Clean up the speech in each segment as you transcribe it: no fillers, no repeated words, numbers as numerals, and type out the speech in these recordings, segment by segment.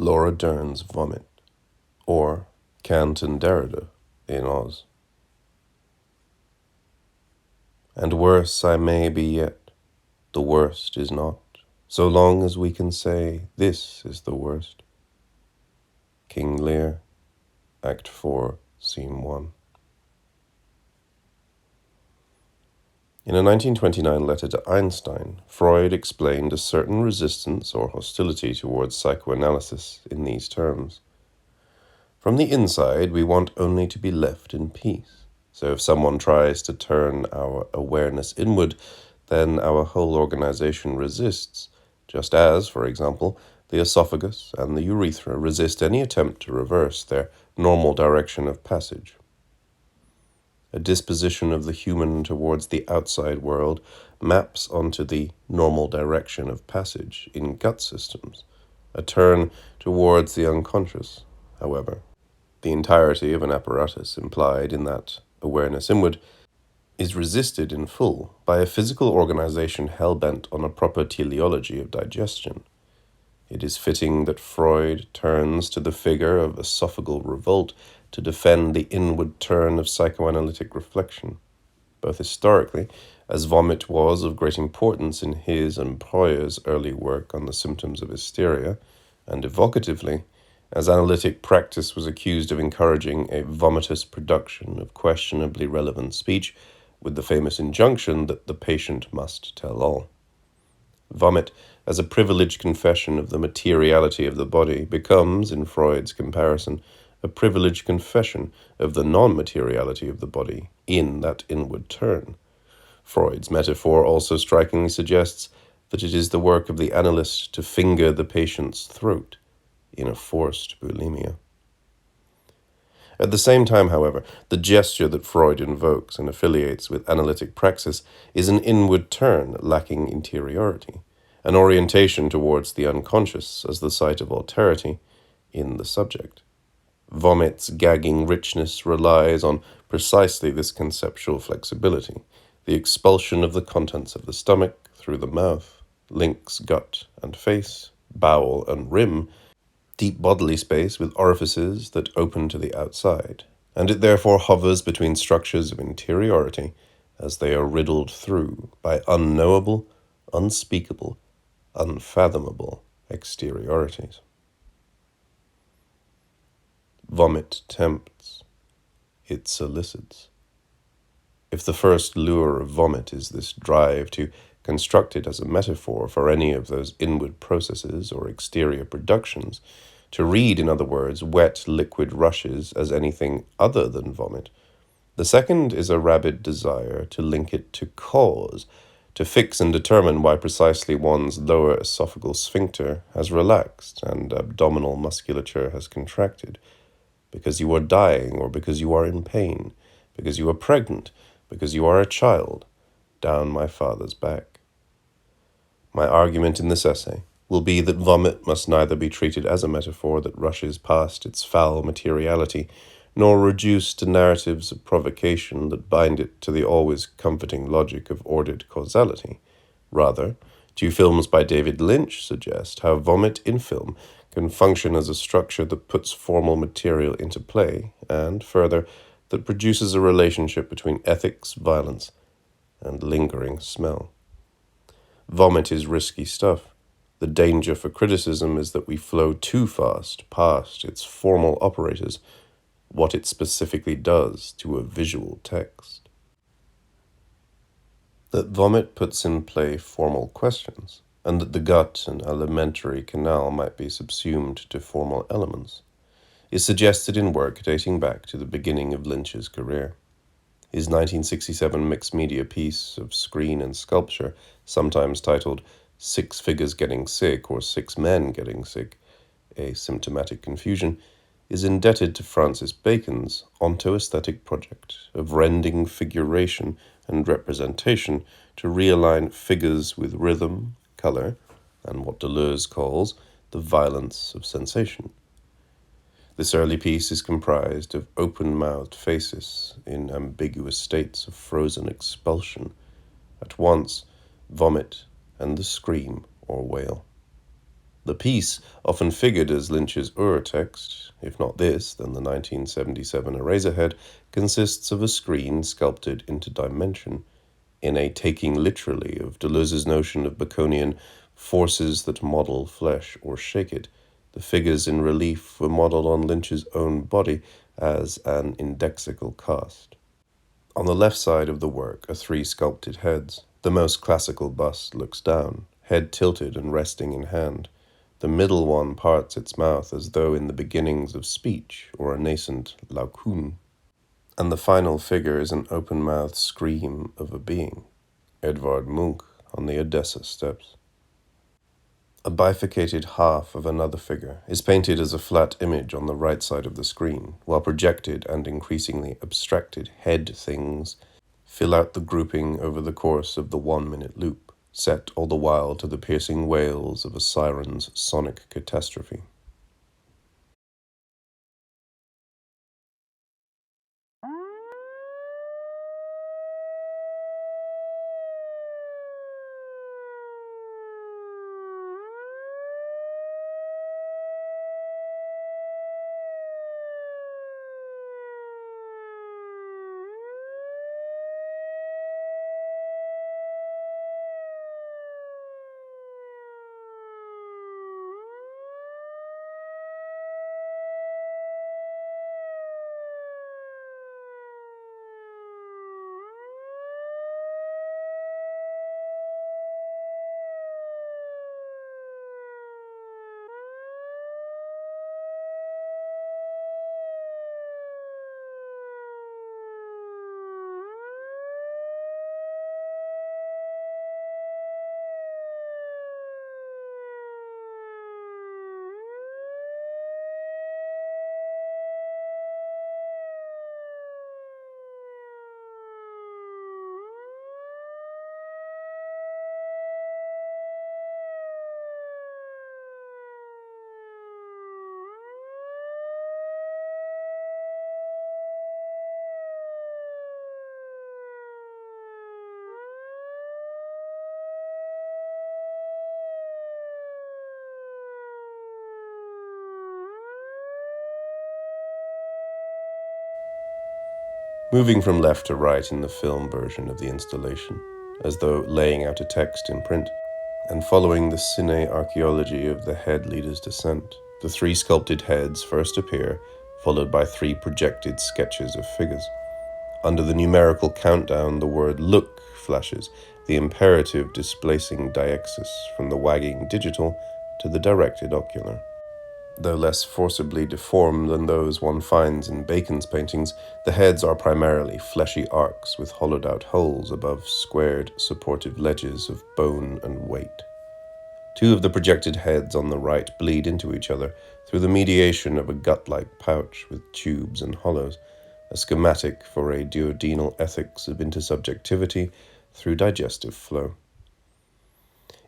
Laura Dern's Vomit, or Kant and Derrida in Oz. And worse I may be yet, the worst is not, so long as we can say this is the worst. King Lear, Act 4, Scene 1. In a 1929 letter to Einstein, Freud explained a certain resistance or hostility towards psychoanalysis in these terms. From the inside, we want only to be left in peace. So if someone tries to turn our awareness inward, then our whole organization resists, just as, for example, the esophagus and the urethra resist any attempt to reverse their normal direction of passage. A disposition of the human towards the outside world maps onto the normal direction of passage in gut systems, a turn towards the unconscious, however. The entirety of an apparatus implied in that awareness inward is resisted in full by a physical organization hell-bent on a proper teleology of digestion. It is fitting that Freud turns to the figure of esophageal revolt to defend the inward turn of psychoanalytic reflection, both historically, as vomit was of great importance in his and Breuer's early work on the symptoms of hysteria, and evocatively, as analytic practice was accused of encouraging a vomitous production of questionably relevant speech, with the famous injunction that the patient must tell all. Vomit, as a privileged confession of the materiality of the body, becomes, in Freud's comparison, a privileged confession of the non-materiality of the body in that inward turn. Freud's metaphor also strikingly suggests that it is the work of the analyst to finger the patient's throat in a forced bulimia. At the same time, however, the gesture that Freud invokes and affiliates with analytic praxis is an inward turn lacking interiority, an orientation towards the unconscious as the site of alterity in the subject. Vomit's gagging richness relies on precisely this conceptual flexibility. The expulsion of the contents of the stomach through the mouth links gut and face, bowel and rim, deep bodily space with orifices that open to the outside, and it therefore hovers between structures of interiority as they are riddled through by unknowable, unspeakable, unfathomable exteriorities. Vomit tempts. It solicits. If the first lure of vomit is this drive to construct it as a metaphor for any of those inward processes or exterior productions, to read, in other words, wet liquid rushes as anything other than vomit, the second is a rabid desire to link it to cause, to fix and determine why precisely one's lower esophageal sphincter has relaxed and abdominal musculature has contracted, because you are dying or because you are in pain, because you are pregnant, because you are a child, down my father's back. My argument in this essay will be that vomit must neither be treated as a metaphor that rushes past its foul materiality, nor reduced to narratives of provocation that bind it to the always comforting logic of ordered causality. Rather, two films by David Lynch suggest how vomit in film can function as a structure that puts formal material into play, and, further, that produces a relationship between ethics, violence, and lingering smell. Vomit is risky stuff. The danger for criticism is that we flow too fast past its formal operators, what it specifically does to a visual text. That vomit puts in play formal questions, and that the gut and alimentary canal might be subsumed to formal elements, is suggested in work dating back to the beginning of Lynch's career. His 1967 mixed media piece of screen and sculpture, sometimes titled 6 Figures Getting Sick or 6 Men Getting Sick, a symptomatic confusion, is indebted to Francis Bacon's onto-aesthetic project of rending figuration and representation to realign figures with rhythm, color, and what Deleuze calls the violence of sensation. This early piece is comprised of open-mouthed faces in ambiguous states of frozen expulsion, at once vomit and the scream or wail. The piece, often figured as Lynch's Ur-text, if not this, then the 1977 Eraserhead, consists of a screen sculpted into dimension, in a taking literally of Deleuze's notion of Baconian forces that model flesh or shake it. The figures in relief were modeled on Lynch's own body as an indexical cast. On the left side of the work are three sculpted heads. The most classical bust looks down, head tilted and resting in hand. The middle one parts its mouth as though in the beginnings of speech or a nascent Lacan. And the final figure is an open-mouthed scream of a being, Edvard Munch on the Odessa steps. A bifurcated half of another figure is painted as a flat image on the right side of the screen, while projected and increasingly abstracted head things fill out the grouping over the course of the 1-minute loop, set all the while to the piercing wails of a siren's sonic catastrophe. Moving from left to right in the film version of the installation, as though laying out a text in print, and following the cine-archaeology of the head leader's descent, the three sculpted heads first appear, followed by three projected sketches of figures. Under the numerical countdown, the word "look" flashes, the imperative displacing deixis from the wagging digital to the directed ocular. Though less forcibly deformed than those one finds in Bacon's paintings, the heads are primarily fleshy arcs with hollowed-out holes above squared, supportive ledges of bone and weight. Two of the projected heads on the right bleed into each other through the mediation of a gut-like pouch with tubes and hollows, a schematic for a duodenal ethics of intersubjectivity through digestive flow.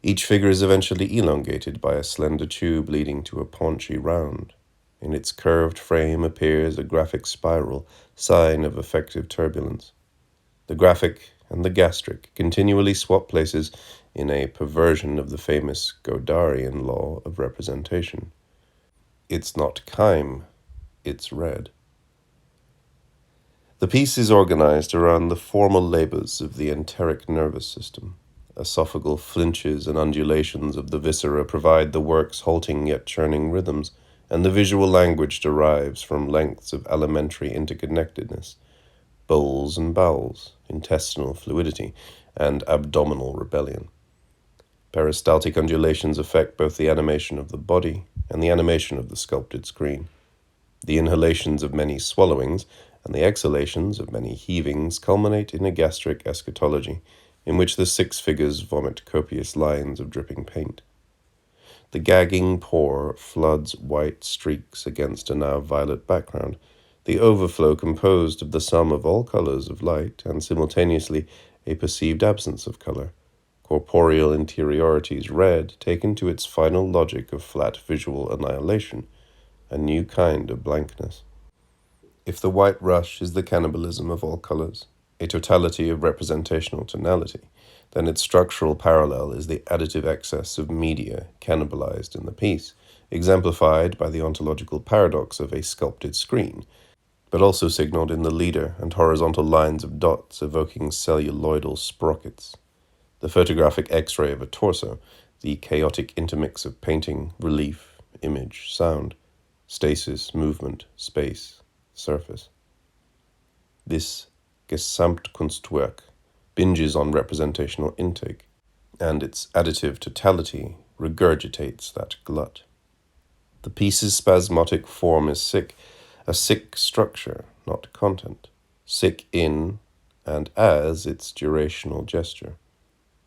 Each figure is eventually elongated by a slender tube leading to a paunchy round. In its curved frame appears a graphic spiral, sign of effective turbulence. The graphic and the gastric continually swap places in a perversion of the famous Godardian law of representation. It's not chyme, it's red. The piece is organized around the formal labors of the enteric nervous system. Esophageal flinches and undulations of the viscera provide the work's halting yet churning rhythms, and the visual language derives from lengths of elementary interconnectedness, bowels and bowels, intestinal fluidity, and abdominal rebellion. Peristaltic undulations affect both the animation of the body and the animation of the sculpted screen. The inhalations of many swallowings and the exhalations of many heavings culminate in a gastric eschatology, in which the six figures vomit copious lines of dripping paint. The gagging pour floods white streaks against a now violet background, the overflow composed of the sum of all colors of light and simultaneously a perceived absence of color, corporeal interiorities red taken to its final logic of flat visual annihilation, a new kind of blankness. If the white rush is the cannibalism of all colors, a totality of representational tonality, then its structural parallel is the additive excess of media cannibalized in the piece, exemplified by the ontological paradox of a sculpted screen, but also signaled in the leader and horizontal lines of dots evoking celluloidal sprockets. The photographic X-ray of a torso, the chaotic intermix of painting, relief, image, sound, stasis, movement, space, surface. This Gesamtkunstwerk binges on representational intake, and its additive totality regurgitates that glut. The piece's spasmodic form is sick, a sick structure, not content, sick in and as its durational gesture.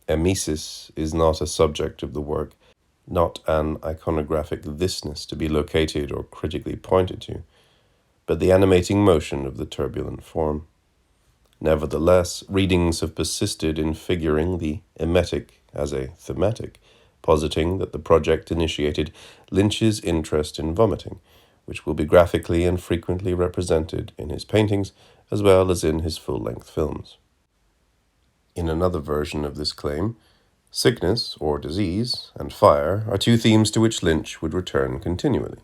Emesis is not a subject of the work, not an iconographic thisness to be located or critically pointed to, but the animating motion of the turbulent form. Nevertheless, readings have persisted in figuring the emetic as a thematic, positing that the project initiated Lynch's interest in vomiting, which will be graphically and frequently represented in his paintings as well as in his full-length films. In another version of this claim, sickness, or disease, and fire are two themes to which Lynch would return continually.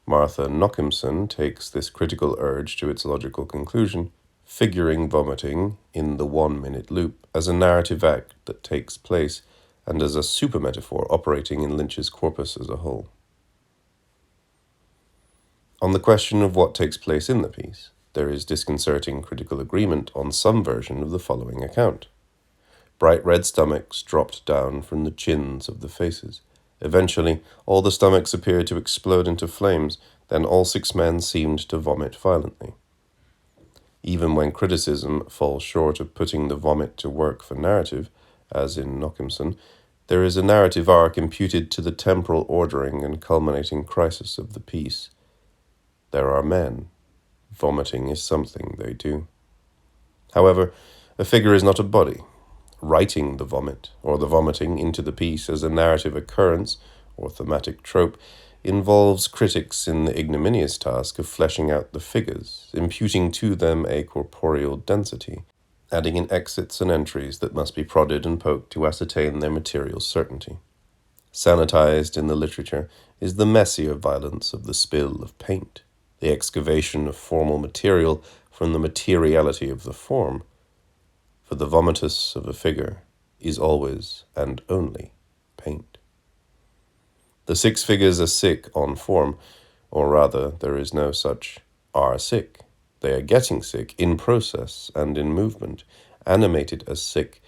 Martha Nockimson takes this critical urge to its logical conclusion, figuring vomiting in the 1-minute loop as a narrative act that takes place and as a super-metaphor operating in Lynch's corpus as a whole. On the question of what takes place in the piece, there is disconcerting critical agreement on some version of the following account. Bright red stomachs dropped down from the chins of the faces. Eventually, all the stomachs appeared to explode into flames, then all 6 men seemed to vomit violently. Even when criticism falls short of putting the vomit to work for narrative, as in Nockimson, there is a narrative arc imputed to the temporal ordering and culminating crisis of the piece. There are men. Vomiting is something they do. However, a figure is not a body. Writing the vomit, or the vomiting, into the piece as a narrative occurrence, or thematic trope, involves critics in the ignominious task of fleshing out the figures, imputing to them a corporeal density, adding in exits and entries that must be prodded and poked to ascertain their material certainty. Sanitized in the literature is the messier violence of the spill of paint, the excavation of formal material from the materiality of the form. For the vomitus of a figure is always and only paint. The 6 figures are sick on form, or rather, there is no such are sick. They are getting sick in process and in movement, animated as sick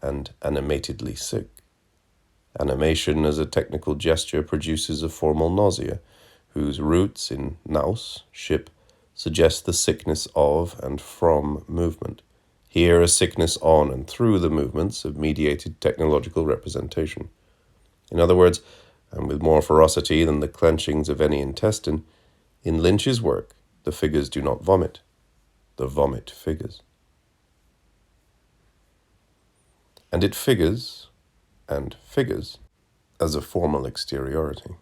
and animatedly sick. Animation as a technical gesture produces a formal nausea, whose roots in nous, ship, suggest the sickness of and from movement. Here a sickness on and through the movements of mediated technological representation. In other words, and with more ferocity than the clenchings of any intestine, in Lynch's work, the figures do not vomit. The vomit figures. And it figures, and figures, as a formal exteriority.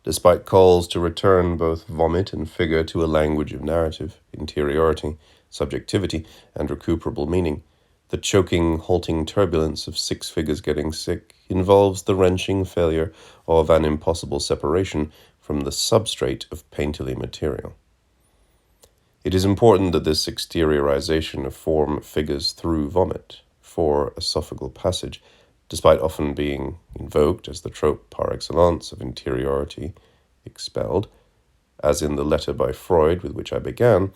Despite calls to return both vomit and figure to a language of narrative, interiority, subjectivity, and recuperable meaning, the choking, halting turbulence of 6 figures getting sick involves the wrenching failure of an impossible separation from the substrate of painterly material. It is important that this exteriorization of form figures through vomit, for esophageal passage, despite often being invoked as the trope par excellence of interiority expelled, as in the letter by Freud with which I began,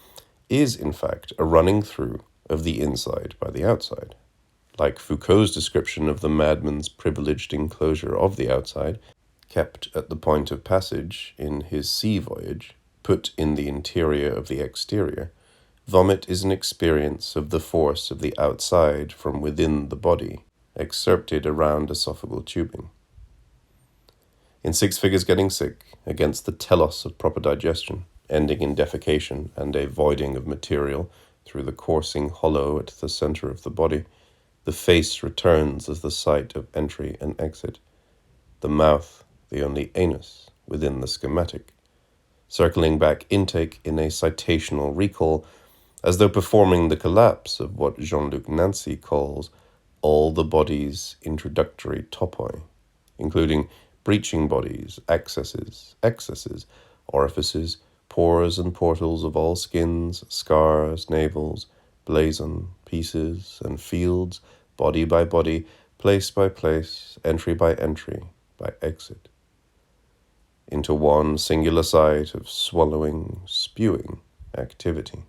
is in fact a running through of the inside by the outside. Like Foucault's description of the madman's privileged enclosure of the outside, kept at the point of passage in his sea voyage, put in the interior of the exterior, vomit is an experience of the force of the outside from within the body, excerpted around esophageal tubing. In 6 figures getting sick, against the telos of proper digestion, ending in defecation and a voiding of material through the coursing hollow at the center of the body, the face returns as the site of entry and exit, the mouth the only anus within the schematic, circling back intake in a citational recall as though performing the collapse of what Jean-Luc Nancy calls all the body's introductory topoi, including breaching bodies, excesses, orifices, pores and portals of all skins, scars, navels, blazon, pieces, and fields, body by body, place by place, entry by entry, by exit, into one singular site of swallowing, spewing activity.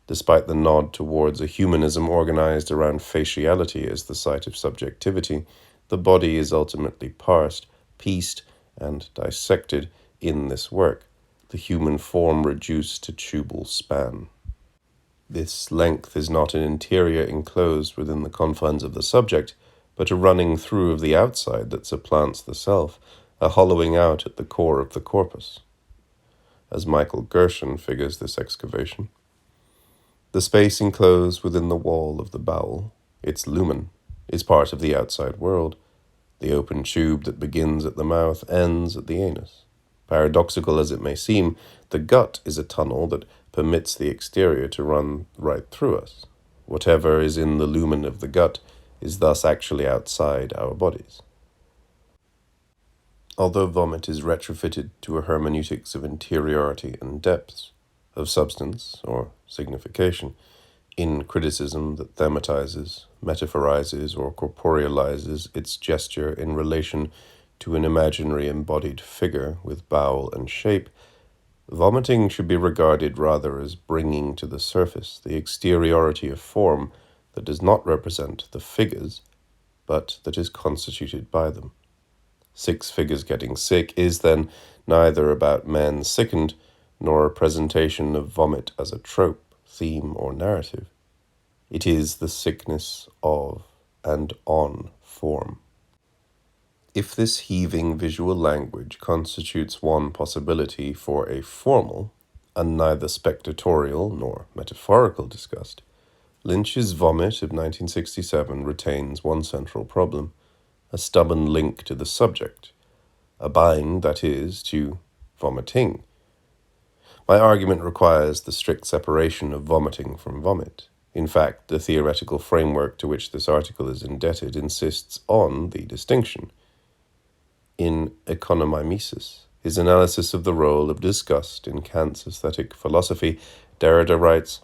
Despite the nod towards a humanism organized around faciality as the site of subjectivity, the body is ultimately parsed, pieced, and dissected in this work, the human form reduced to tubal span. This length is not an interior enclosed within the confines of the subject, but a running through of the outside that supplants the self, a hollowing out at the core of the corpus. As Michael Gershon figures this excavation, the space enclosed within the wall of the bowel, its lumen, is part of the outside world. The open tube that begins at the mouth ends at the anus. Paradoxical as it may seem, the gut is a tunnel that permits the exterior to run right through us. Whatever is in the lumen of the gut is thus actually outside our bodies. Although vomit is retrofitted to a hermeneutics of interiority and depths, of substance or signification, in criticism that thematizes, metaphorizes, or corporealizes its gesture in relation to an imaginary embodied figure with bowel and shape, vomiting should be regarded rather as bringing to the surface the exteriority of form that does not represent the figures, but that is constituted by them. Six Figures Getting Sick is then neither about men sickened, nor a presentation of vomit as a trope, theme, or narrative. It is the sickness of and on form. If this heaving visual language constitutes one possibility for a formal, and neither spectatorial nor metaphorical disgust, Lynch's Vomit of 1967 retains one central problem, a stubborn link to the subject, a bind, that is, to vomiting. My argument requires the strict separation of vomiting from vomit. In fact, the theoretical framework to which this article is indebted insists on the distinction. In Economimesis, his analysis of the role of disgust in Kant's aesthetic philosophy, Derrida writes,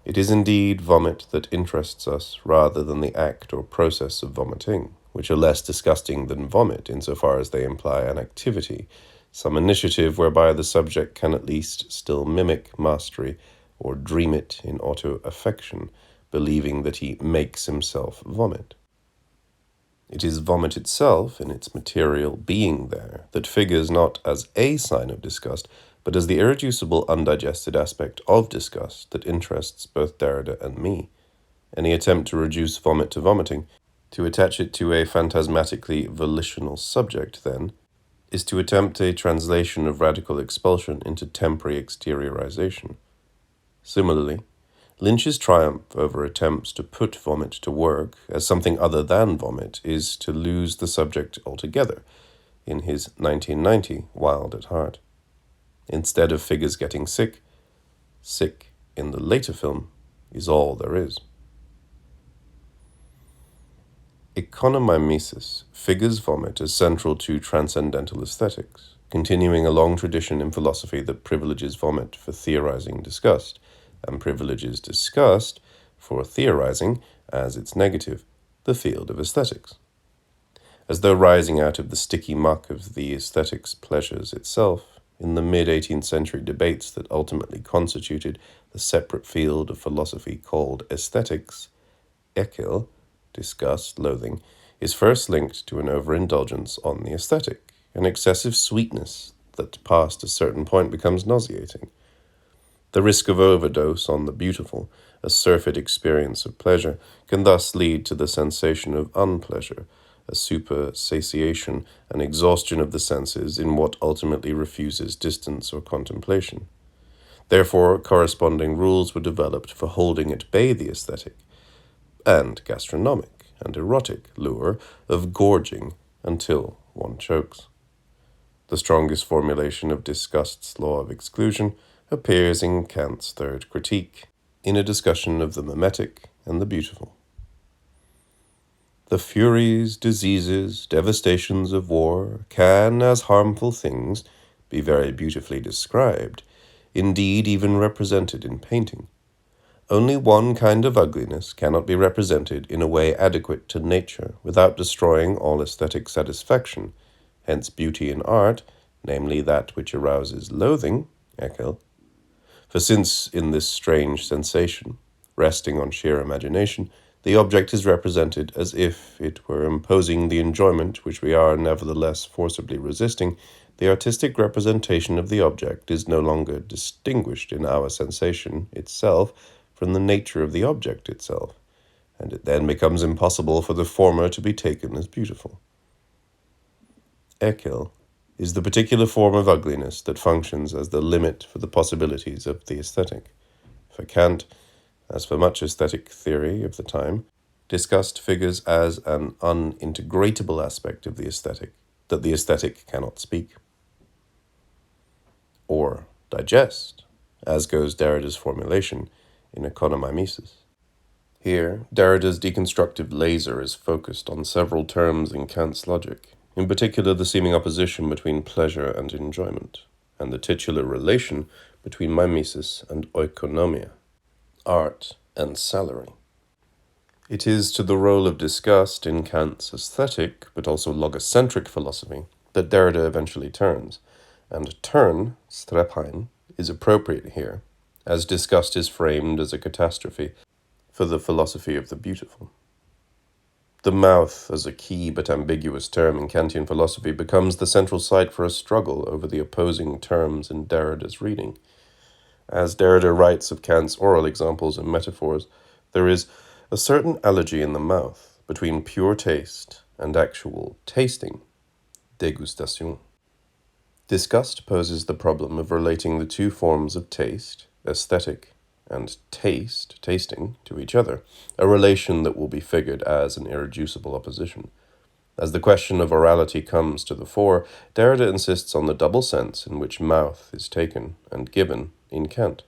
"It is indeed vomit that interests us rather than the act or process of vomiting, which are less disgusting than vomit insofar as they imply an activity, some initiative whereby the subject can at least still mimic mastery or dream it in auto-affection, believing that he makes himself vomit. It is vomit itself, in its material being there, that figures not as a sign of disgust, but as the irreducible undigested aspect of disgust that interests both Derrida and me. Any attempt to reduce vomit to vomiting, to attach it to a phantasmatically volitional subject, then, is to attempt a translation of radical expulsion into temporary exteriorization. Similarly, Lynch's triumph over attempts to put vomit to work as something other than vomit is to lose the subject altogether in his 1990 Wild at Heart. Instead of figures getting sick, sick in the later film is all there is. Economimesis figures vomit as central to transcendental aesthetics, continuing a long tradition in philosophy that privileges vomit for theorizing disgust, and privileges disgust for theorizing as its negative, the field of aesthetics. As though rising out of the sticky muck of the aesthetics pleasures itself, in the mid-18th century debates that ultimately constituted the separate field of philosophy called aesthetics, Ekel, disgust, loathing, is first linked to an overindulgence on the aesthetic, an excessive sweetness that past a certain point becomes nauseating. The risk of overdose on the beautiful, a surfeit experience of pleasure, can thus lead to the sensation of unpleasure, a supersatiation, an exhaustion of the senses in what ultimately refuses distance or contemplation. Therefore, corresponding rules were developed for holding at bay the aesthetic, and gastronomic and erotic lure of gorging until one chokes. The strongest formulation of disgust's law of exclusion appears in Kant's third critique, in a discussion of the mimetic and the beautiful. The furies, diseases, devastations of war can, as harmful things, be very beautifully described, indeed even represented in painting. Only one kind of ugliness cannot be represented in a way adequate to nature without destroying all aesthetic satisfaction, hence beauty in art, namely that which arouses loathing, Ekel. For since in this strange sensation, resting on sheer imagination, the object is represented as if it were imposing the enjoyment which we are nevertheless forcibly resisting, the artistic representation of the object is no longer distinguished in our sensation itself from the nature of the object itself, and it then becomes impossible for the former to be taken as beautiful. Ekel is the particular form of ugliness that functions as the limit for the possibilities of the aesthetic. For Kant, as for much aesthetic theory of the time, disgust figures as an unintegratable aspect of the aesthetic, that the aesthetic cannot speak or digest, as goes Derrida's formulation in Economimesis. Here, Derrida's deconstructive laser is focused on several terms in Kant's logic, in particular the seeming opposition between pleasure and enjoyment, and the titular relation between mimesis and oikonomia, art and salary. It is to the role of disgust in Kant's aesthetic, but also logocentric philosophy, that Derrida eventually turns, and turn, Strephheim, is appropriate here, as disgust is framed as a catastrophe for the philosophy of the beautiful. The mouth, as a key but ambiguous term in Kantian philosophy, becomes the central site for a struggle over the opposing terms in Derrida's reading. As Derrida writes of Kant's oral examples and metaphors, there is a certain allergy in the mouth between pure taste and actual tasting, dégustation. Disgust poses the problem of relating the two forms of taste, aesthetic, and taste, tasting, to each other, a relation that will be figured as an irreducible opposition. As the question of orality comes to the fore, Derrida insists on the double sense in which mouth is taken and given in Kant.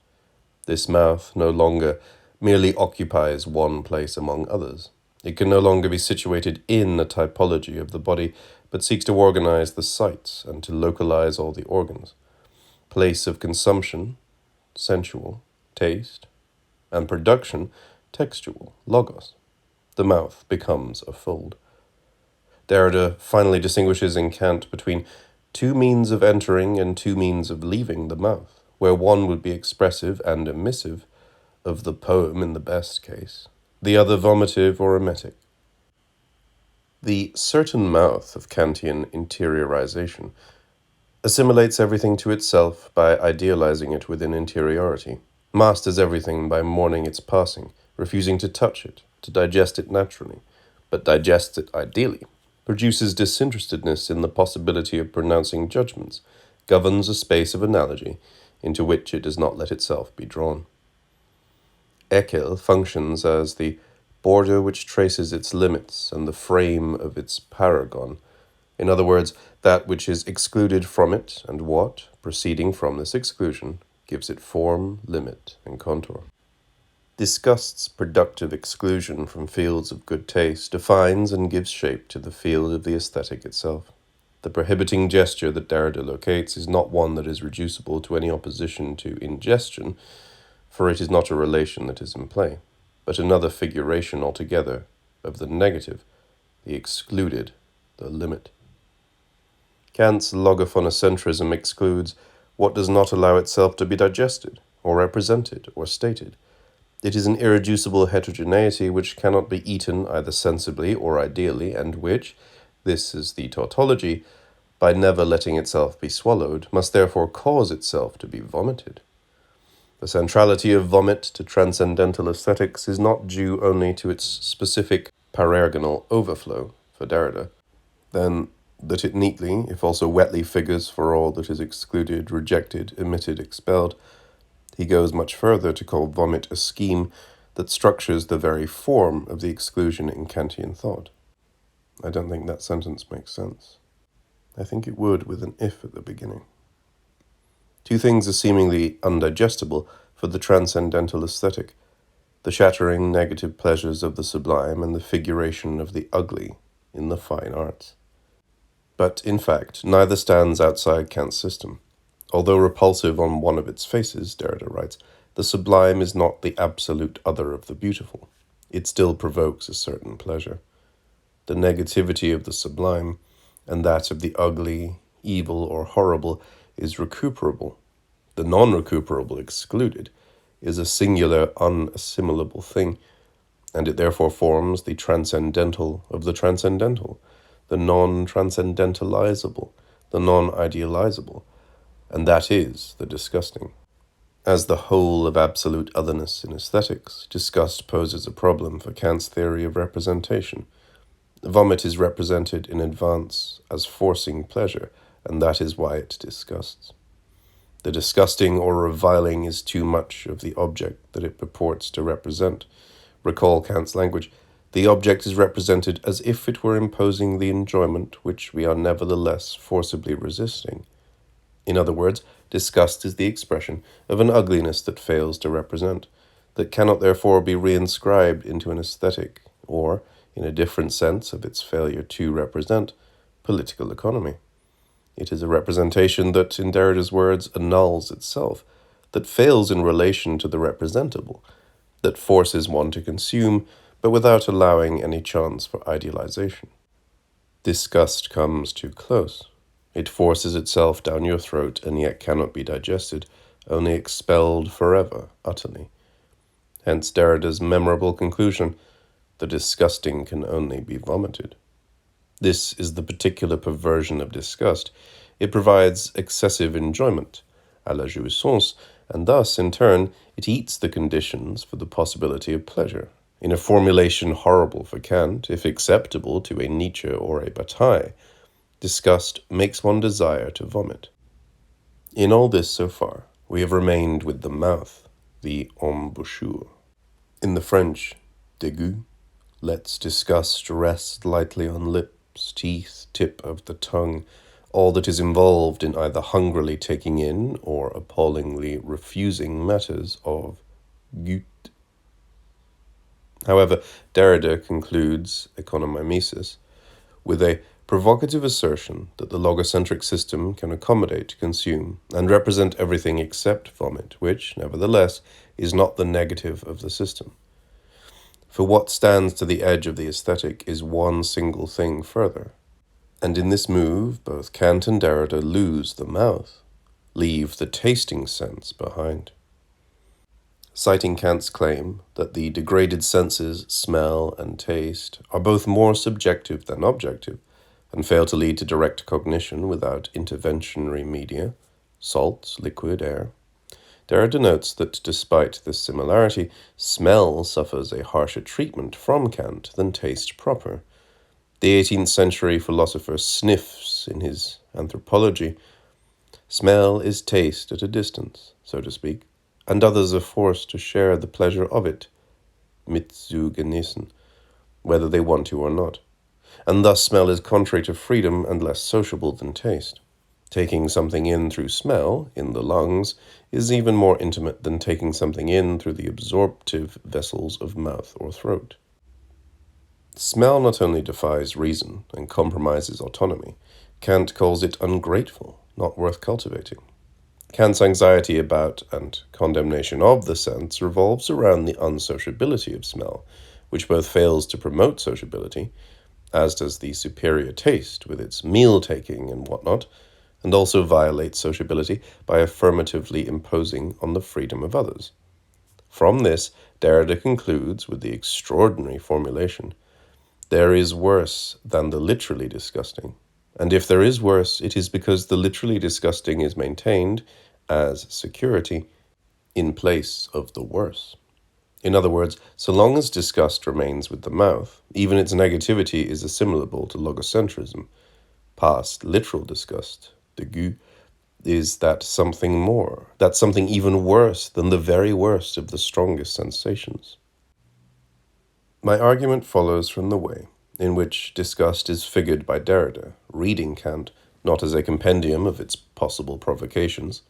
This mouth no longer merely occupies one place among others. It can no longer be situated in a typology of the body, but seeks to organize the sites and to localize all the organs. Place of consumption, sensual, taste, and production, textual, logos. The mouth becomes a fold. Derrida finally distinguishes in Kant between two means of entering and two means of leaving the mouth, where one would be expressive and emissive, of the poem in the best case, the other vomitive or emetic. The certain mouth of Kantian interiorization assimilates everything to itself by idealizing it within interiority, masters everything by mourning its passing, refusing to touch it, to digest it naturally, but digests it ideally, produces disinterestedness in the possibility of pronouncing judgments, governs a space of analogy into which it does not let itself be drawn. Ekel functions as the border which traces its limits and the frame of its paragon. In other words, that which is excluded from it and what, proceeding from this exclusion, gives it form, limit, and contour. Disgust's productive exclusion from fields of good taste defines and gives shape to the field of the aesthetic itself. The prohibiting gesture that Derrida locates is not one that is reducible to any opposition to ingestion, for it is not a relation that is in play, but another figuration altogether of the negative, the excluded, the limit. Kant's logophonocentrism excludes what does not allow itself to be digested, or represented, or stated. It is an irreducible heterogeneity which cannot be eaten either sensibly or ideally, and which, this is the tautology, by never letting itself be swallowed, must therefore cause itself to be vomited. The centrality of vomit to transcendental aesthetics is not due only to its specific parergonal overflow, for Derrida, then that it neatly, if also wetly, figures for all that is excluded, rejected, emitted, expelled. He goes much further to call vomit a scheme that structures the very form of the exclusion in Kantian thought. I don't think that sentence makes sense. I think it would with an if at the beginning. Two things are seemingly undigestible for the transcendental aesthetic: the shattering negative pleasures of the sublime and the figuration of the ugly in the fine arts. But, in fact, neither stands outside Kant's system. Although repulsive on one of its faces, Derrida writes, the sublime is not the absolute other of the beautiful. It still provokes a certain pleasure. The negativity of the sublime, and that of the ugly, evil, or horrible, is recuperable. The non-recuperable, excluded, is a singular, unassimilable thing, and it therefore forms the transcendental of the transcendental, the non-transcendentalizable, the non-idealizable, and that is the disgusting. As the whole of absolute otherness in aesthetics, disgust poses a problem for Kant's theory of representation. Vomit is represented in advance as forcing pleasure, and that is why it disgusts. The disgusting or reviling is too much of the object that it purports to represent. Recall Kant's language. The object is represented as if it were imposing the enjoyment which we are nevertheless forcibly resisting. In other words, disgust is the expression of an ugliness that fails to represent, that cannot therefore be reinscribed into an aesthetic, or, in a different sense of its failure to represent, political economy. It is a representation that, in Derrida's words, annuls itself, that fails in relation to the representable, that forces one to consume, but without allowing any chance for idealization. Disgust comes too close. It forces itself down your throat and yet cannot be digested, only expelled forever, utterly. Hence Derrida's memorable conclusion, the disgusting can only be vomited. This is the particular perversion of disgust. It provides excessive enjoyment, à la jouissance, and thus, in turn, it eats the conditions for the possibility of pleasure. In a formulation horrible for Kant, if acceptable to a Nietzsche or a Bataille, disgust makes one desire to vomit. In all this so far, we have remained with the mouth, the embouchure. In the French, dégoût lets disgust rest lightly on lips, teeth, tip of the tongue, all that is involved in either hungrily taking in or appallingly refusing matters of goût. However, Derrida concludes Economimesis with a provocative assertion that the logocentric system can accommodate, consume, and represent everything except vomit, which, nevertheless, is not the negative of the system. For what stands to the edge of the aesthetic is one single thing further. And in this move, both Kant and Derrida lose the mouth, leave the tasting sense behind. Citing Kant's claim that the degraded senses, smell and taste, are both more subjective than objective, and fail to lead to direct cognition without interventionary media, salts, liquid, air, Derrida notes that despite this similarity, smell suffers a harsher treatment from Kant than taste proper. The 18th century philosopher sniffs in his Anthropology. Smell is taste at a distance, so to speak, and others are forced to share the pleasure of it, mitzugenießen, whether they want to or not. And thus smell is contrary to freedom and less sociable than taste. Taking something in through smell, in the lungs, is even more intimate than taking something in through the absorptive vessels of mouth or throat. Smell not only defies reason and compromises autonomy, Kant calls it ungrateful, not worth cultivating. Kant's anxiety about and condemnation of the sense revolves around the unsociability of smell, which both fails to promote sociability, as does the superior taste with its meal-taking and whatnot, and also violates sociability by affirmatively imposing on the freedom of others. From this, Derrida concludes with the extraordinary formulation, there is worse than the literally disgusting, and if there is worse, it is because the literally disgusting is maintained as security in place of the worse. In other words, so long as disgust remains with the mouth, even its negativity is assimilable to logocentrism. Past literal disgust, dégoût, is that something more, that something even worse than the very worst of the strongest sensations. My argument follows from the way in which disgust is figured by Derrida, reading Kant not as a compendium of its possible provocations,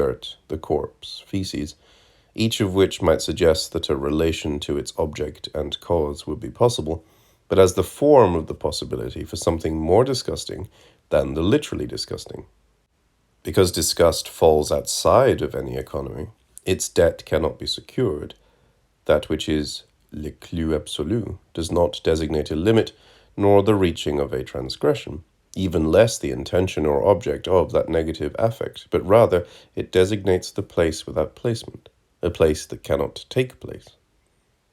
dirt, the corpse, feces, each of which might suggest that a relation to its object and cause would be possible, but as the form of the possibility for something more disgusting than the literally disgusting. Because disgust falls outside of any economy, its debt cannot be secured. That which is le clou absolu does not designate a limit, nor the reaching of a transgression, even less the intention or object of that negative affect, but rather it designates the place without placement, a place that cannot take place.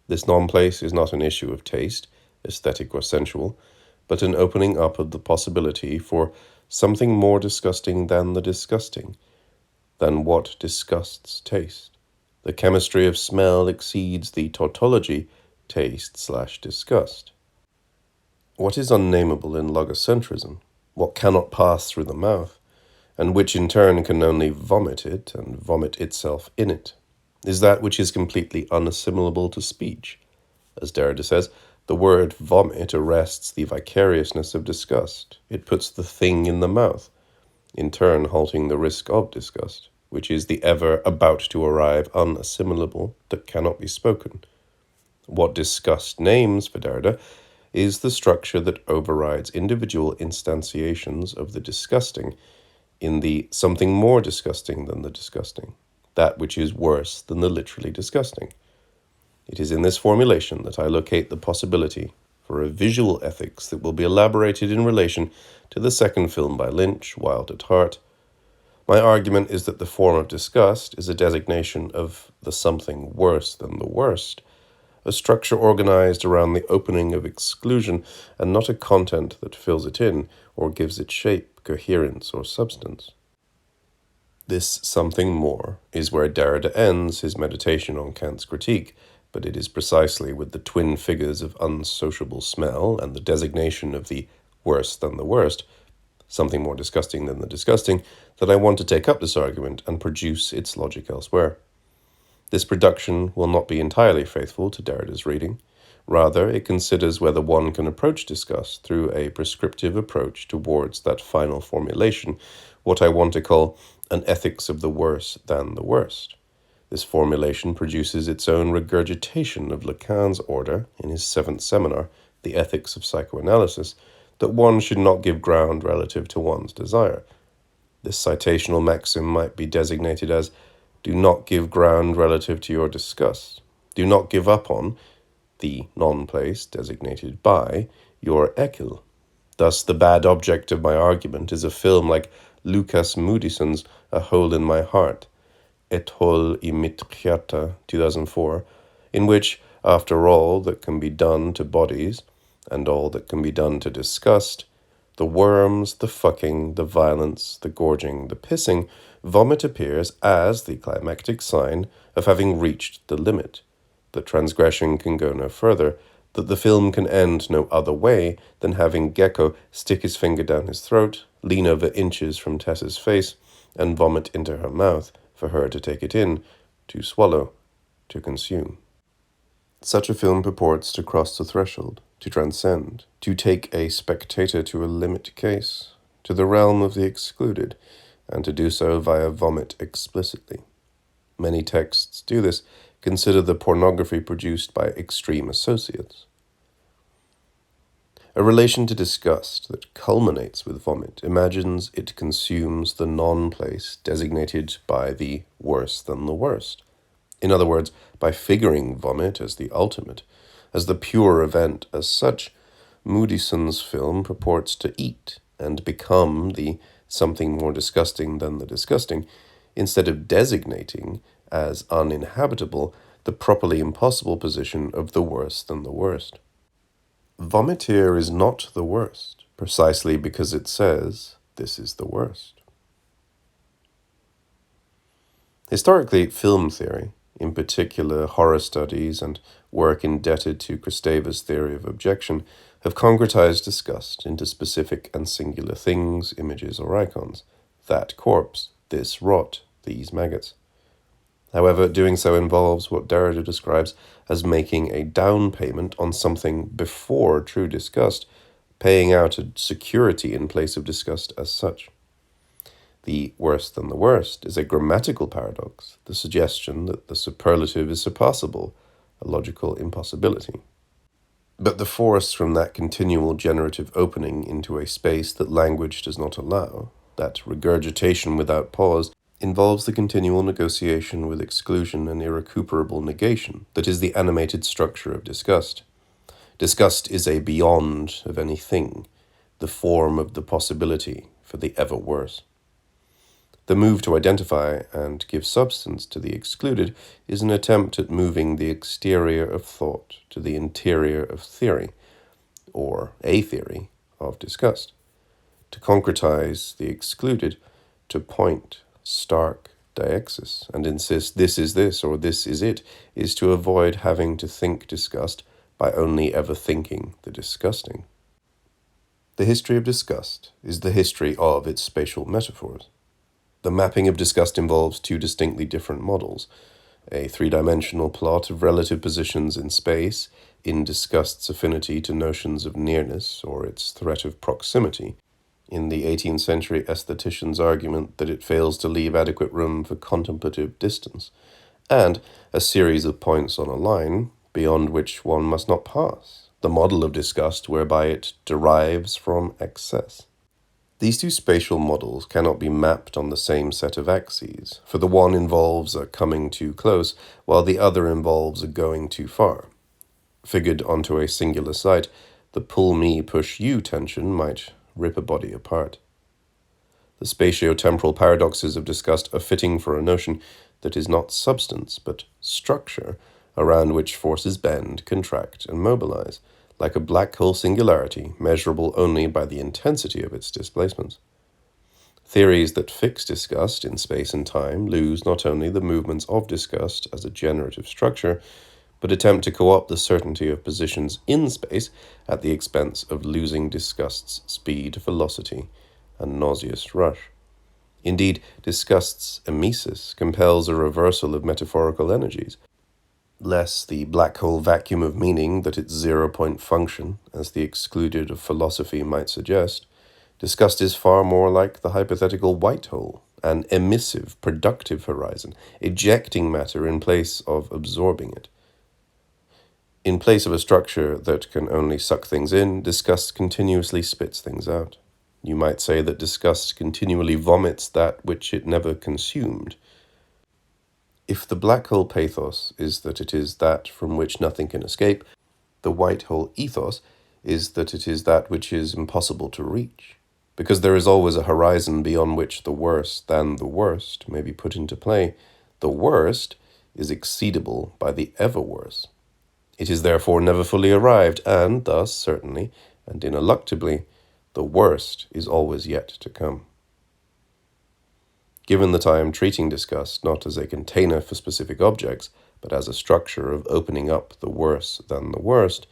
This non-place is not an issue of taste, aesthetic or sensual, but an opening up of the possibility for something more disgusting than the disgusting, than what disgusts taste. The chemistry of smell exceeds the tautology taste/disgust. What is unnameable in logocentrism, what cannot pass through the mouth, and which in turn can only vomit it and vomit itself in it, is that which is completely unassimilable to speech. As Derrida says, the word vomit arrests the vicariousness of disgust. It puts the thing in the mouth, in turn halting the risk of disgust, which is the ever about to arrive unassimilable that cannot be spoken. What disgust names for Derrida is the structure that overrides individual instantiations of the disgusting in the something more disgusting than the disgusting, that which is worse than the literally disgusting. It is in this formulation that I locate the possibility for a visual ethics that will be elaborated in relation to the second film by Lynch, Wild at Heart. My argument is that the form of disgust is a designation of the something worse than the worst, a structure organized around the opening of exclusion, and not a content that fills it in or gives it shape, coherence, or substance. This something more is where Derrida ends his meditation on Kant's critique, but it is precisely with the twin figures of unsociable smell and the designation of the worse than the worst, something more disgusting than the disgusting, that I want to take up this argument and produce its logic elsewhere. This production will not be entirely faithful to Derrida's reading. Rather, it considers whether one can approach disgust through a prescriptive approach towards that final formulation, what I want to call an ethics of the worse than the worst. This formulation produces its own regurgitation of Lacan's order in his seventh seminar, The Ethics of Psychoanalysis, that one should not give ground relative to one's desire. This citational maxim might be designated as, do not give ground relative to your disgust. Do not give up on, the non-place designated by, your ekel. Thus, the bad object of my argument is a film like Lucas Moodysson's A Hole in My Heart, Et hol I mitt hjärta, 2004, in which, after all that can be done to bodies, and all that can be done to disgust, the worms, the fucking, the violence, the gorging, the pissing, vomit appears as the climactic sign of having reached the limit, that transgression can go no further, that the film can end no other way than having Gecko stick his finger down his throat, lean over inches from Tessa's face, and vomit into her mouth, for her to take it in, to swallow, to consume. Such a film purports to cross the threshold, to transcend, to take a spectator to a limit case, to the realm of the excluded, and to do so via vomit explicitly. Many texts do this. Consider the pornography produced by extreme associates. A relation to disgust that culminates with vomit imagines it consumes the non-place designated by the worse than the worst. In other words, by figuring vomit as the ultimate, as the pure event as such, Moodysson's film purports to eat and become the something more disgusting than the disgusting, instead of designating as uninhabitable the properly impossible position of the worse than the worst. Vomit here is not the worst, precisely because it says, this is the worst. Historically, film theory, in particular horror studies and work indebted to Kristeva's theory of objection, have concretized disgust into specific and singular things, images, or icons. That corpse, this rot, these maggots. However, doing so involves what Derrida describes as making a down payment on something before true disgust, paying out a security in place of disgust as such. The worse than the worst is a grammatical paradox, the suggestion that the superlative is surpassable, a logical impossibility. But the force from that continual generative opening into a space that language does not allow, that regurgitation without pause, involves the continual negotiation with exclusion and irrecuperable negation that is the animated structure of disgust. Disgust is a beyond of anything, the form of the possibility for the ever worse. The move to identify and give substance to the excluded is an attempt at moving the exterior of thought to the interior of theory, or a theory, of disgust. To concretize the excluded, to point stark deixis and insist this is this or this is it, is to avoid having to think disgust by only ever thinking the disgusting. The history of disgust is the history of its spatial metaphors. The mapping of disgust involves two distinctly different models, a three-dimensional plot of relative positions in space, in disgust's affinity to notions of nearness or its threat of proximity, in the 18th century aesthetician's argument that it fails to leave adequate room for contemplative distance, and a series of points on a line beyond which one must not pass, the model of disgust whereby it derives from excess. These two spatial models cannot be mapped on the same set of axes, for the one involves a coming too close, while the other involves a going too far. Figured onto a singular site, the pull-me, push-you tension might rip a body apart. The spatio-temporal paradoxes of disgust are fitting for a notion that is not substance, but structure, around which forces bend, contract, and mobilize, like a black hole singularity, measurable only by the intensity of its displacements. Theories that fix disgust in space and time lose not only the movements of disgust as a generative structure, but attempt to co-opt the certainty of positions in space at the expense of losing disgust's speed, velocity, and nauseous rush. Indeed, disgust's emesis compels a reversal of metaphorical energies, less the black hole vacuum of meaning that its zero-point function, as the excluded of philosophy might suggest. Disgust is far more like the hypothetical white hole, an emissive, productive horizon, ejecting matter in place of absorbing it. In place of a structure that can only suck things in, disgust continuously spits things out. You might say that disgust continually vomits that which it never consumed. If the black hole pathos is that it is that from which nothing can escape, the white hole ethos is that it is that which is impossible to reach, because there is always a horizon beyond which the worse than the worst may be put into play. The worst is exceedable by the ever worse. It is therefore never fully arrived, and thus, certainly, and ineluctably, the worst is always yet to come. Given that I am treating disgust not as a container for specific objects, but as a structure of opening up the worse than the worst,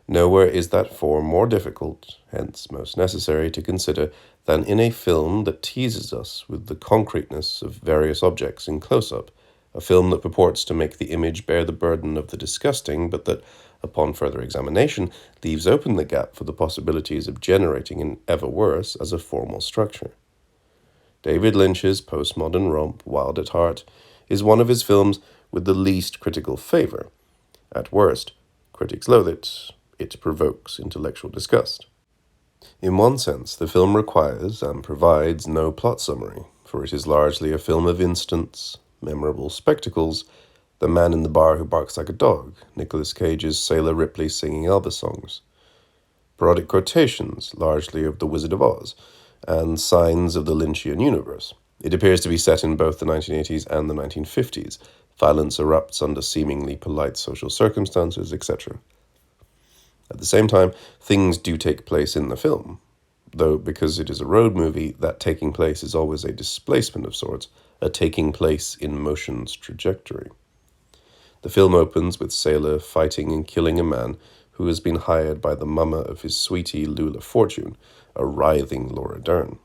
nowhere is that form more difficult, hence most necessary, to consider than in a film that teases us with the concreteness of various objects in close-up, a film that purports to make the image bear the burden of the disgusting, but that, upon further examination, leaves open the gap for the possibilities of generating an ever worse as a formal structure. David Lynch's postmodern romp, Wild at Heart, is one of his films with the least critical favor. At worst, critics loathe it. It provokes intellectual disgust. In one sense, the film requires and provides no plot summary, for it is largely a film of instants, memorable spectacles, The Man in the Bar Who Barks Like a Dog, Nicolas Cage's Sailor Ripley singing Elvis songs, parodic quotations, largely of The Wizard of Oz, and signs of the Lynchian universe. It appears to be set in both the 1980s and the 1950s. Violence erupts under seemingly polite social circumstances, etc. At the same time, things do take place in the film, though because it is a road movie, that taking place is always a displacement of sorts, a taking place in motion's trajectory. The film opens with Sailor fighting and killing a man who has been hired by the mama of his sweetie Lula Fortune, a writhing Laura Dern.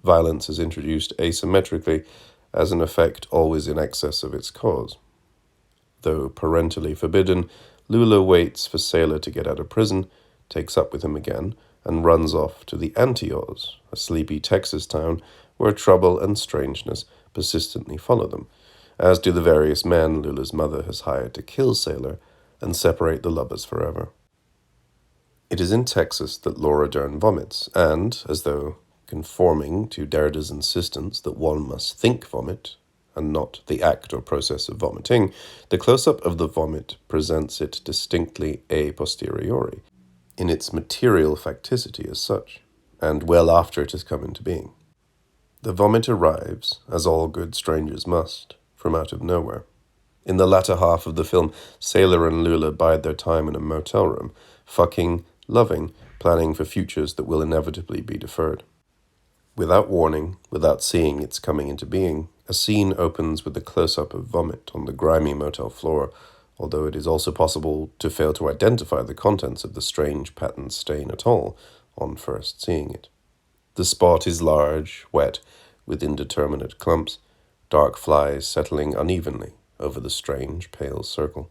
Violence is introduced asymmetrically as an effect always in excess of its cause. Though parentally forbidden, Lula waits for Sailor to get out of prison, takes up with him again, and runs off to the Anti-Oz, a sleepy Texas town where trouble and strangeness persistently follow them, as do the various men Lula's mother has hired to kill Sailor and separate the lovers forever. It is in Texas that Laura Dern vomits, and, as though conforming to Derrida's insistence that one must think vomit, and not the act or process of vomiting, the close-up of the vomit presents it distinctly a posteriori, in its material facticity as such, and well after it has come into being. The vomit arrives, as all good strangers must, from out of nowhere. In the latter half of the film, Sailor and Lula bide their time in a motel room, fucking, loving, planning for futures that will inevitably be deferred. Without warning, without seeing its coming into being, a scene opens with a close-up of vomit on the grimy motel floor, although it is also possible to fail to identify the contents of the strange patterned stain at all on first seeing it. The spot is large, wet, with indeterminate clumps, dark flies settling unevenly over the strange pale circle.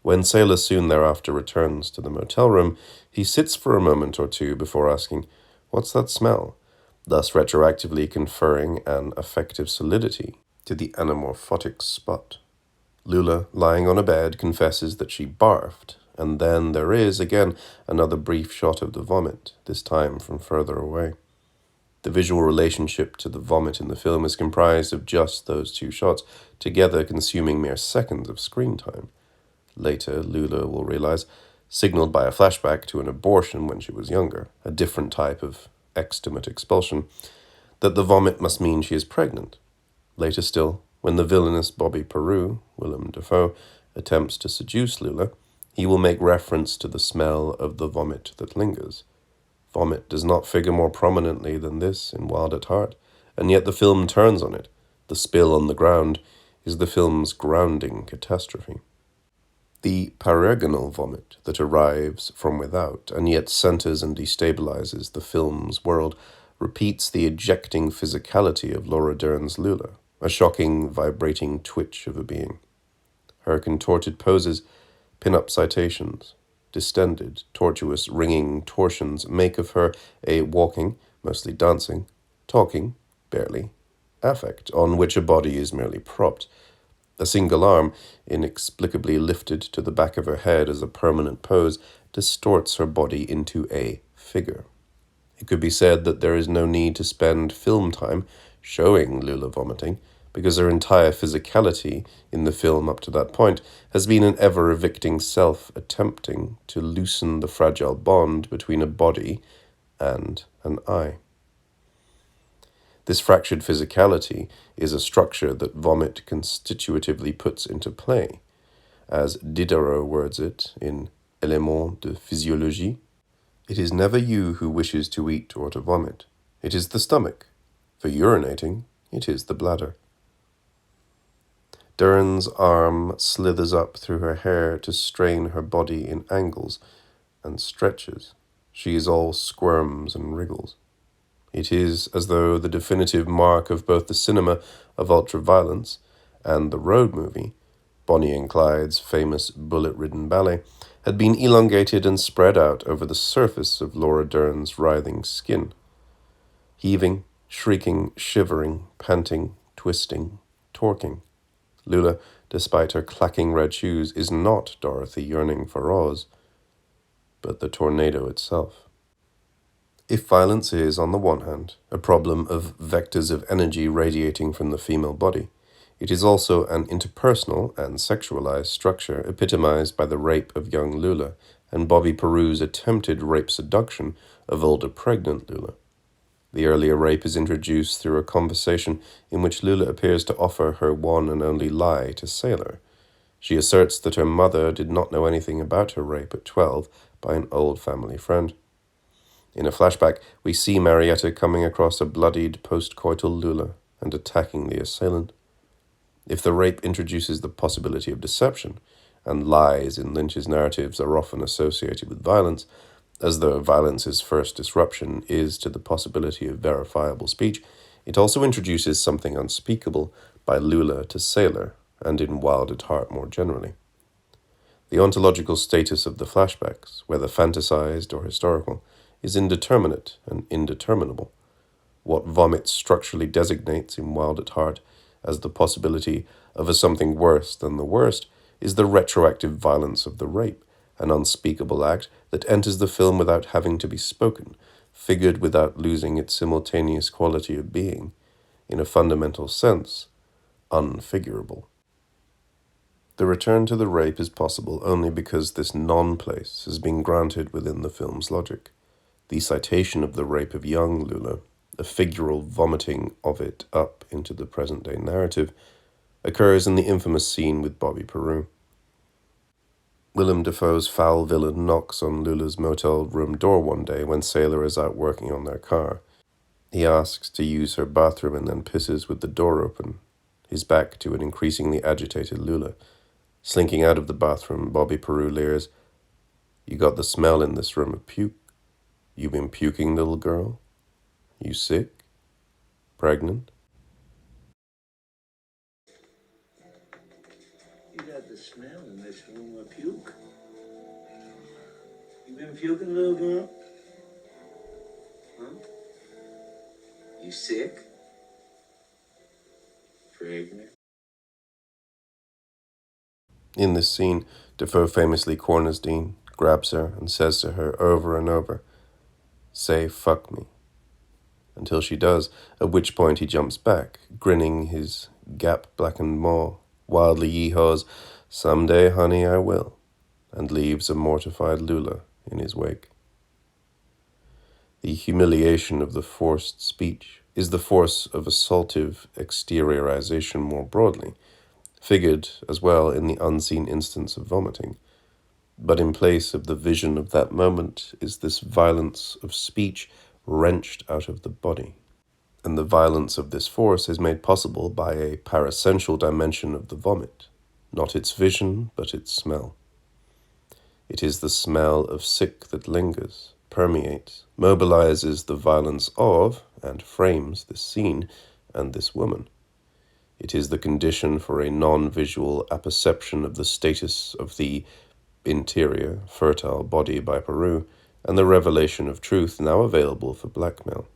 When Sailor soon thereafter returns to the motel room, he sits for a moment or two before asking, "What's that smell?" thus retroactively conferring an affective solidity to the anamorphotic spot. Lula, lying on a bed, confesses that she barfed, and then there is, again, another brief shot of the vomit, this time from further away. The visual relationship to the vomit in the film is comprised of just those two shots, together consuming mere seconds of screen time. Later, Lula will realize, signaled by a flashback to an abortion when she was younger, a different type of extimate expulsion, that the vomit must mean she is pregnant. Later still, when the villainous Bobby Peru, Willem Dafoe, attempts to seduce Lula, he will make reference to the smell of the vomit that lingers. Vomit does not figure more prominently than this in Wild at Heart, and yet the film turns on it. The spill on the ground is the film's grounding catastrophe. The paragonal vomit that arrives from without and yet centers and destabilizes the film's world repeats the ejecting physicality of Laura Dern's Lula, a shocking, vibrating twitch of a being. Her contorted poses, pin-up citations, distended, tortuous, ringing torsions make of her a walking, mostly dancing, talking, barely, affect on which a body is merely propped. A single arm, inexplicably lifted to the back of her head as a permanent pose, distorts her body into a figure. It could be said that there is no need to spend film time showing Lula vomiting, because her entire physicality in the film up to that point has been an ever-evicting self attempting to loosen the fragile bond between a body and an eye. This fractured physicality is a structure that vomit constitutively puts into play. As Diderot words it in Éléments de physiologie, "It is never you who wishes to eat or to vomit. It is the stomach. For urinating, it is the bladder." Dern's arm slithers up through her hair to strain her body in angles and stretches. She is all squirms and wriggles. It is as though the definitive mark of both the cinema of ultraviolence and the road movie, Bonnie and Clyde's famous bullet-ridden ballet, had been elongated and spread out over the surface of Laura Dern's writhing skin. Heaving, shrieking, shivering, panting, twisting, torquing. Lula, despite her clacking red shoes, is not Dorothy yearning for Oz, but the tornado itself. If violence is, on the one hand, a problem of vectors of energy radiating from the female body, it is also an interpersonal and sexualized structure epitomized by the rape of young Lula and Bobby Peru's attempted rape seduction of older pregnant Lula. The earlier rape is introduced through a conversation in which Lula appears to offer her one and only lie to Sailor. She asserts that her mother did not know anything about her rape at 12 by an old family friend. In a flashback, we see Marietta coming across a bloodied postcoital Lula and attacking the assailant. If the rape introduces the possibility of deception, and lies in Lynch's narratives are often associated with violence, as though violence's first disruption is to the possibility of verifiable speech, it also introduces something unspeakable by Lula to Sailor, and in Wild at Heart more generally. The ontological status of the flashbacks, whether fantasized or historical, is indeterminate and indeterminable. What vomit structurally designates in Wild at Heart as the possibility of a something worse than the worst is the retroactive violence of the rape, an unspeakable act that enters the film without having to be spoken, figured without losing its simultaneous quality of being, in a fundamental sense, unfigurable. The return to the rape is possible only because this non-place has been granted within the film's logic. The citation of the rape of young Lula, a figural vomiting of it up into the present-day narrative, occurs in the infamous scene with Bobby Peru. Willem Dafoe's foul villain knocks on Lula's motel room door one day when Sailor is out working on their car. He asks to use her bathroom and then pisses with the door open, his back to an increasingly agitated Lula. Slinking out of the bathroom, Bobby Peru leers, "You got the smell in this room of puke. You been puking, little girl? You sick? Pregnant?" You got the smell in this room of puke. You been puking, little girl? Huh? You sick? Pregnant? In this scene, Dafoe famously corners Dean, grabs her, and says to her over and over, "Say fuck me," until she does, at which point he jumps back, grinning his gap-blackened maw, wildly yee-haws, "Someday, honey, I will," and leaves a mortified Lula in his wake. The humiliation of the forced speech is the force of assaultive exteriorization more broadly, figured as well in the unseen instance of vomiting. But in place of the vision of that moment is this violence of speech wrenched out of the body. And the violence of this force is made possible by a parasential dimension of the vomit, not its vision, but its smell. It is the smell of sick that lingers, permeates, mobilizes the violence of, and frames this scene and this woman. It is the condition for a non-visual apperception of the status of the interior, fertile body by Peru, and the revelation of truth now available for blackmail.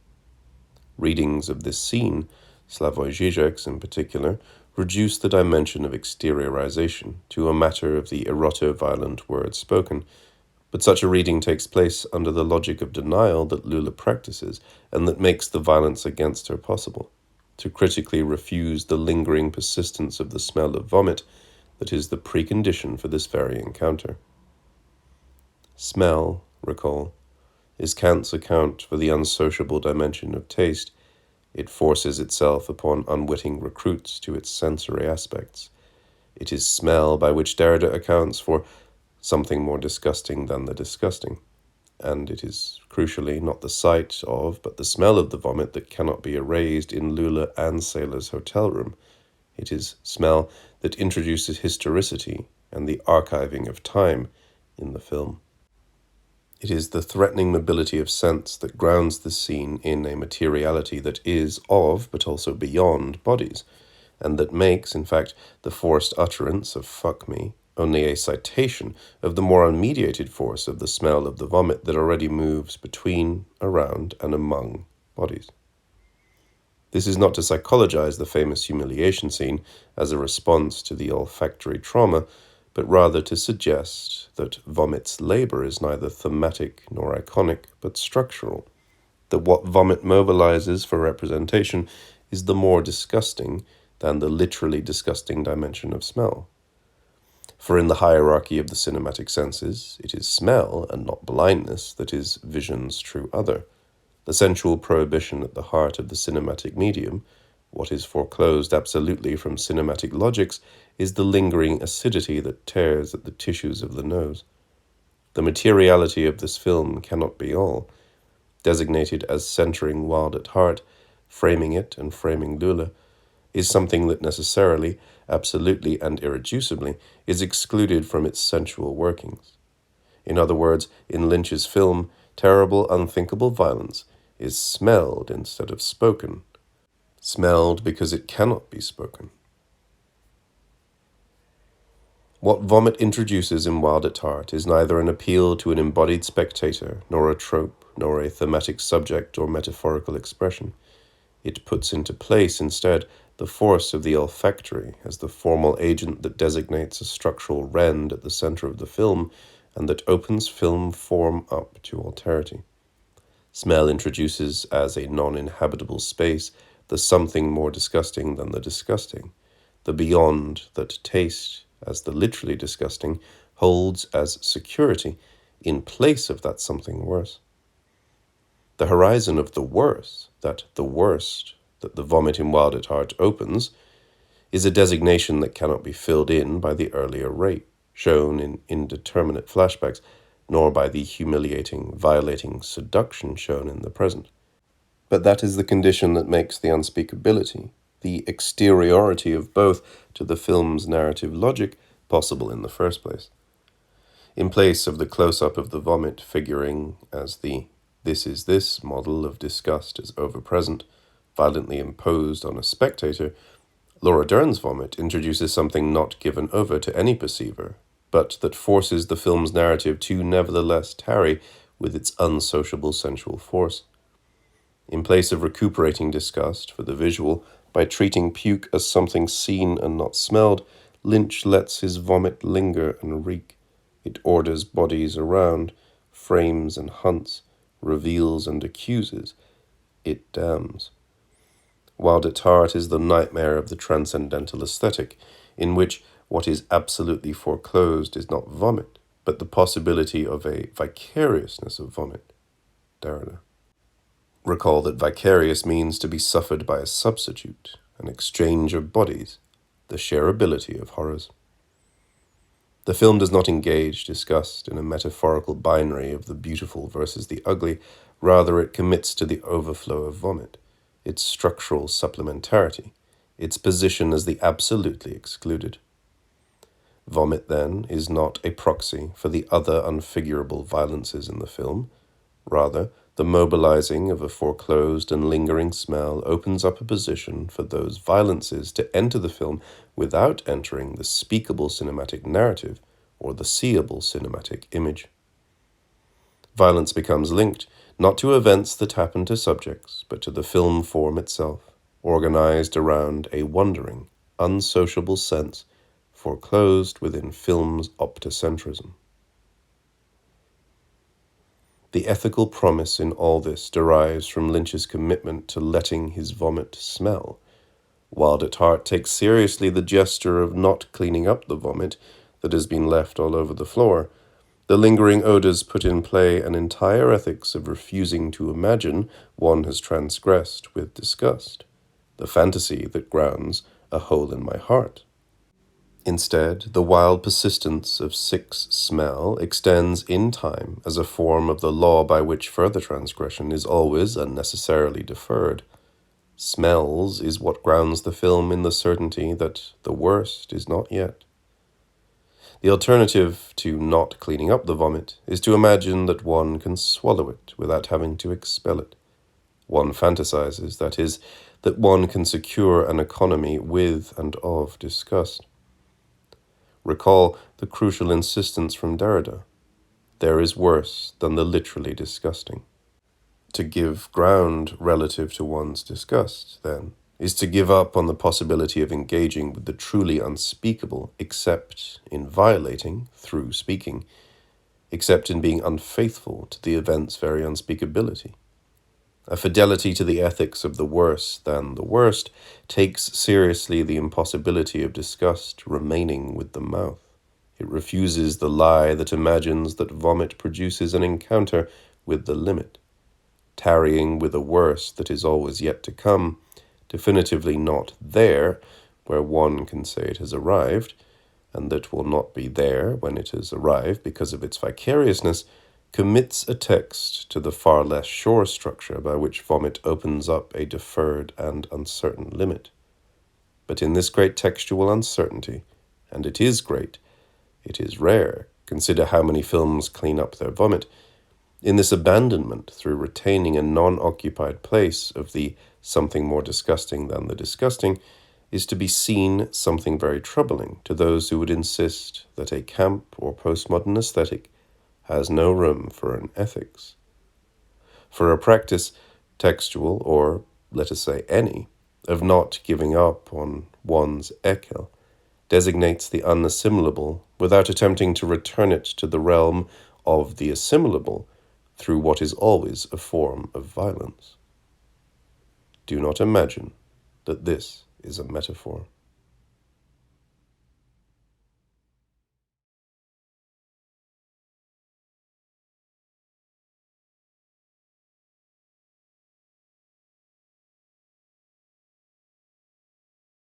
Readings of this scene, Slavoj Žižek's in particular, reduce the dimension of exteriorization to a matter of the eroto-violent word spoken, but such a reading takes place under the logic of denial that Lula practices and that makes the violence against her possible, to critically refuse the lingering persistence of the smell of vomit that is the precondition for this very encounter. Smell, recall, is Kant's account for the unsociable dimension of taste. It forces itself upon unwitting recruits to its sensory aspects. It is smell by which Derrida accounts for something more disgusting than the disgusting. And it is, crucially, not the sight of, but the smell of the vomit that cannot be erased in Lula and Sailor's hotel room. It is smell that introduces historicity and the archiving of time in the film. It is the threatening mobility of sense that grounds the scene in a materiality that is of, but also beyond, bodies, and that makes, in fact, the forced utterance of "fuck me" only a citation of the more unmediated force of the smell of the vomit that already moves between, around, and among bodies. This is not to psychologize the famous humiliation scene as a response to the olfactory trauma, but rather to suggest that vomit's labor is neither thematic nor iconic, but structural, that what vomit mobilizes for representation is the more disgusting than the literally disgusting dimension of smell. For in the hierarchy of the cinematic senses, it is smell, and not blindness, that is vision's true other. The sensual prohibition at the heart of the cinematic medium, what is foreclosed absolutely from cinematic logics, is the lingering acidity that tears at the tissues of the nose. The materiality of this film cannot be all. Designated as centering Wild at Heart, framing it and framing Lula, is something that necessarily, absolutely and irreducibly, is excluded from its sensual workings. In other words, in Lynch's film, terrible, unthinkable violence is smelled instead of spoken. Smelled because it cannot be spoken. What vomit introduces in Wild at Heart is neither an appeal to an embodied spectator, nor a trope, nor a thematic subject or metaphorical expression. It puts into place, instead, the force of the olfactory as the formal agent that designates a structural rend at the center of the film and that opens film form up to alterity. Smell introduces as a non-inhabitable space the something more disgusting than the disgusting, the beyond that taste, as the literally disgusting, holds as security in place of that something worse. The horizon of the worse, that the worst, that the vomit in Wild at Heart opens, is a designation that cannot be filled in by the earlier rape, shown in indeterminate flashbacks, nor by the humiliating, violating seduction shown in the present. But that is the condition that makes the unspeakability, the exteriority of both to the film's narrative logic, possible in the first place. In place of the close-up of the vomit figuring as the "this is this" model of disgust as over-present, violently imposed on a spectator, Laura Dern's vomit introduces something not given over to any perceiver, but that forces the film's narrative to nevertheless tarry with its unsociable sensual force. In place of recuperating disgust for the visual by treating puke as something seen and not smelled, Lynch lets his vomit linger and reek. It orders bodies around, frames and hunts, reveals and accuses. It damns. Wild at Heart is the nightmare of the transcendental aesthetic, in which what is absolutely foreclosed is not vomit, but the possibility of a vicariousness of vomit. Derrida. Recall that vicarious means to be suffered by a substitute, an exchange of bodies, the shareability of horrors. The film does not engage disgust in a metaphorical binary of the beautiful versus the ugly, rather it commits to the overflow of vomit, its structural supplementarity, its position as the absolutely excluded. Vomit, then, is not a proxy for the other unfigurable violences in the film. Rather, the mobilizing of a foreclosed and lingering smell opens up a position for those violences to enter the film without entering the speakable cinematic narrative or the seeable cinematic image. Violence becomes linked not to events that happen to subjects, but to the film form itself, organized around a wondering, unsociable sense foreclosed within film's optocentrism. The ethical promise in all this derives from Lynch's commitment to letting his vomit smell. Wild at Heart takes seriously the gesture of not cleaning up the vomit that has been left all over the floor. The lingering odors put in play an entire ethics of refusing to imagine one has transgressed with disgust, the fantasy that grounds a hole in my heart. Instead, the wild persistence of six smell extends in time as a form of the law by which further transgression is always unnecessarily deferred. Smells is what grounds the film in the certainty that the worst is not yet. The alternative to not cleaning up the vomit is to imagine that one can swallow it without having to expel it. One fantasizes, that is, that one can secure an economy with and of disgust. Recall the crucial insistence from Derrida. There is worse than the literally disgusting. To give ground relative to one's disgust, then, is to give up on the possibility of engaging with the truly unspeakable, except in violating, through speaking, except in being unfaithful to the event's very unspeakability. A fidelity to the ethics of the worse than the worst takes seriously the impossibility of disgust remaining with the mouth. It refuses the lie that imagines that vomit produces an encounter with the limit, tarrying with a worse that is always yet to come, definitively not there, where one can say it has arrived, and that will not be there when it has arrived because of its vicariousness, commits a text to the far less sure structure by which vomit opens up a deferred and uncertain limit. But in this great textual uncertainty, and it is great, it is rare, consider how many films clean up their vomit, in this abandonment through retaining a non-occupied place of the something more disgusting than the disgusting, is to be seen something very troubling to those who would insist that a camp or postmodern aesthetic has no room for an ethics. For a practice, textual or let us say any, of not giving up on one's ekel, designates the unassimilable without attempting to return it to the realm of the assimilable through what is always a form of violence. Do not imagine that this is a metaphor.